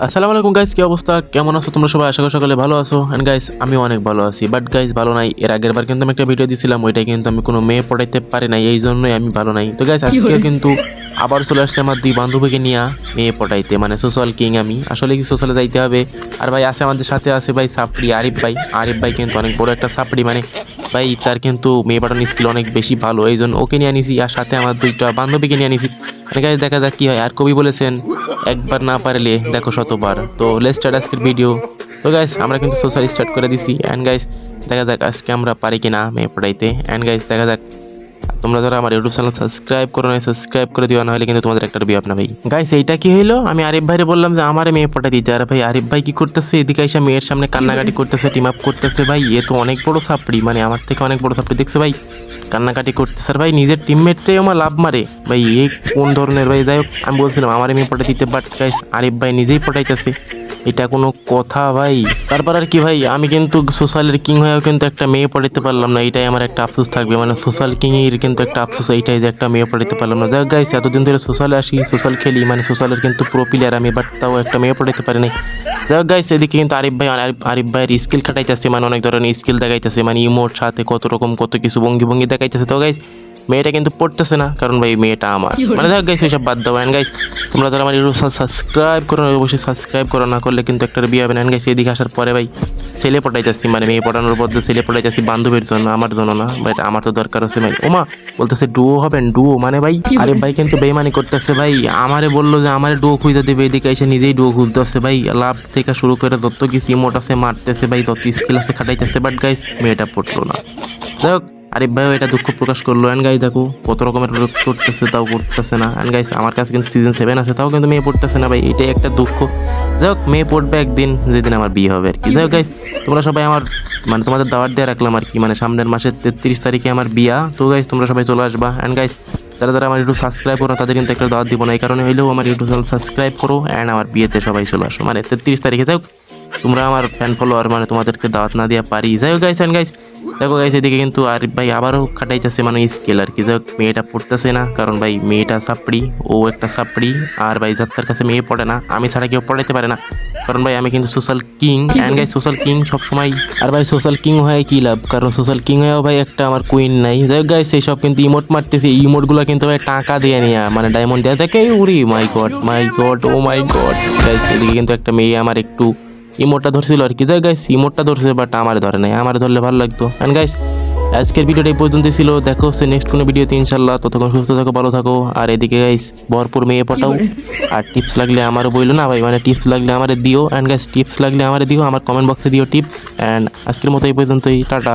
আসসালামু আলাইকুম গাইস, কি অবস্থা? কেমন আছো তোমরা সবাই? আশা করি সকলে ভালো আছো। এন্ড গাইস, আমি অনেক ভালো আছি, বাট গাইস ভালো নাই। এর আগের বার কিন্তু আমি একটা ভিডিও দিছিলাম, ওইটা কিন্তু আমি কোনো মেয়ে পড়াইতে পারি নাই, এই জন্যই আমি ভালো নাই। তো গাইস আজকে কিন্তু আবার চলে আসছে আমার দুই বান্ধবীকে নিয়ে মেয়ে পড়াইতে, মানে সোশ্যাল কিং। আমি আসলে কি সোশ্যালে যাইতে হবে। আর ভাই আছে আমাদের সাথে, আছে ভাই সাপড়ি আরিফ ভাই কিন্তু অনেক বড় একটা সাপড়ি, মানে ভাই তার কিন্তু মেয়ে পড়ানোর স্কিল অনেক বেশি ভালো, এই জন্য ওকে নিয়ে আনিছি। আর সাথে আমার দুইটা বান্ধবীকে নিয়ে আনিছি। মানে গাইস দেখা যাক কি হয়। আর কবি বলেছেন, একবার না পারলে দেখো শতবার। তো লেটস স্টার্ট আজকের ভিডিও। তো গাইস আমরা কিন্তু সোশ্যাল স্টার্ট করে দিছি। অ্যান্ড গাইস দেখা যাক আজকে আমরা পারি কিনা মেয়ে পড়াইতে। অ্যান্ড গাইস দেখা যাক, তোমরা যারা আমার ইউটিউব চ্যানেল সাবস্ক্রাইব করো না, সাবস্ক্রাইব করে দিও, না হলে কিন্তু তোমাদের একটা বিয়ে না ভাই। গাইস এইটা কি হইলো? আমি আরিফ ভাইরে বললাম যে আমারে মেয়ে পটাই দিতে, আর ভাই আরিফ ভাই কি করতেছে, এদিকে এসে মেয়ের সামনে কান্নাকাটি করতেছে, টিম আপ করতেছে। ভাই এ তো অনেক বড় সাপড়ি, মানে আমার থেকে অনেক বড় সাপড়ি, দেখছো ভাই কান্নাকাটি করতেছে। আর ভাই নিজের টিমমেটটাই আমার লাভ মারে ভাই, এ কোন ধরনের ভাই? যাই হোক, আমি বলছিলাম আমারে মেয়ে পটাই দিতে, বাট গাইস আরিফ ভাই নিজেই পটাইতেছে। এটা কোনো কথা ভাই? তারপর আর কি ভাই, আমি কিন্তু সোশ্যালের কিং হয়েও কিন্তু একটা মেয়ে পড়াইতে পারলাম না, এটাই আমার একটা আফসোস থাকবে। মানে সোশ্যাল কিং এর কিন্তু একটা আফসোস এইটাই যে একটা মেয়ে পড়াইতে পারলাম না। যাই হোক গাইস, এতদিন ধরে সোশ্যালে আসি, সোশ্যাল খেলি, মানে সোশ্যালের কিন্তু প্রো প্লেয়ার আমি, বাট তাও একটা মেয়ে পড়াইতে পারি নাই। যাই হোক গাইস, এদিকে কিন্তু আরিফ ভাইয়ের স্কিল খাটাইতেছে, মানে অনেক ধরনের স্কিল দেখাইতেছে, মানে ইমোট সাথে কত রকম কত কিছু ভঙ্গি দেখাইতেছে। তো গাইস মেয়েটা কিন্তু পড়তেছে না, কারণ ভাই মেয়েটা আমার, মানে যাই হোক গাইস ওইসব বাদ দাও। অ্যান্ড গাইস তোমরা যারা আমার ইউটিউব সাবস্ক্রাইব করো না, অবশ্যই সাবস্ক্রাইব করো, না করলে কিন্তু একটা বিয়ে হবে না। গাইস এদিকে আসার পরে ভাই ছেলে পটাইতেছি, মানে মেয়ে পড়ানোর বদলে ছেলে পটাইতেছি বান্ধবীর জন্য, আমার জন্য না। বাট আমার তো দরকার আছে ভাই। ওমা বলতেছে ডুও হবেন, ডুও মানে ভাই আরে ভাই কিন্তু বেইমানি করতেছে ভাই। আমারে বললো যে আমারে ডুও খুঁজে দেবে, এদিকে এসে নিজেই ডুও খুঁজতে আসছে ভাই। লাভ থেকে শুরু করে যত কিছু ইমোট আছে মারতেছে ভাই, যত স্কিল আছে খাটাইতেছে, বাট গাইস মেয়েটা পড়লো না। যাই হোক আরিফ ভাইও এটা দুঃখ প্রকাশ করলো। অ্যান্ড গাইস দেখো কত রকমের করতেছে, তাও করতেছে না। অ্যান্ড গাইস আমার কাছে কিন্তু সিজন 7 আছে, তাও কিন্তু মেয়ে পড়তেছে না ভাই, এটাই একটা দুঃখ। যাই হোক মেয়ে পড়বে একদিন, যেদিন আমার বিয়ে হবে আর কি। যাই হোক গাইস তোমরা সবাই আমার, মানে তোমাদের দাওয়াত দিয়ে রাখলাম আর কি, মানে সামনের মাসের 33 তারিখে আমার বিয়া। তো গাইস তোমরা সবাই চলে আসবা। অ্যান্ড গাইস যারা যারা আমার ইউটিউব সাবস্ক্রাইব করো তাদের কিন্তু একটা দাওয়াত দিব না, এই কারণে হইলেও আমার ইউটিউব চ্যানেল সাবস্ক্রাইব করো। অ্যান্ড আমার বিয়েতে সবাই চলে আসো, মানে 33 তারিখে। যাই হোক তোমরা আমার ফ্যান ফলোয়ার, মানে তোমাদেরকে দাওয়াত না দিয়া পারি। যাই হোক গাইস, অ্যান্ড গাইস দেখো গাইস এদিকে কিন্তু আরিফ ভাই আবারও খাটাইতেছে, মানে স্কেল আর কি। যাই হোক মেয়েটা পড়তেছে না, কারণ ভাই মেয়েটা সাপড়ি, ও একটা সাপড়ি। আর ভাই যাত্রার কাছে মেয়ে পড়ে না, আমি ছাড়া কেউ পড়াইতে পারে না, কারণ ভাই আমি কিন্তু social king. And guys social king সবসময়। আর ভাই সোশ্যাল কিং হয়ে কি লাভ, কারণ সোশ্যাল কিং হয়েও ভাই একটা আমার কুইন নাই। যাই হোক গাইস এইসব কিন্তু ইমোট মারতেছে, ইমোটগুলো কিন্তু ভাই টাকা দিয়ে নিয়া, মানে ডায়মন্ড দেওয়া থাকে। উরি মাই গড ও মাই গড গাইস, এদিকে কিন্তু একটা মেয়ে আমার একটু ইমোটটা ধরছিল আর কি। যাই গাইস ইমোটটা ধরছে, বাট আমার ধরে নাই, আমার ধরলে ভালো লাগতো। অ্যান্ড গাইস আজকের ভিডিওটা এই পর্যন্তই ছিল, দেখা হচ্ছে নেক্সট কোনো ভিডিওতে ইনশাল্লাহ। ততক্ষণ সুস্থ থাকো, ভালো থাকো। আর এদিকে গাইস ভরপুর মেয়ে পটাও, আর টিপস লাগলে আমারও বইলো না ভাই, মানে টিপস লাগলে আমারে দিও। অ্যান্ড গাইস টিপস লাগলে আমারে দিও, আমার কমেন্ট বক্সে দিও টিপস। অ্যান্ড আজকের মতো এই পর্যন্তই, টাটা।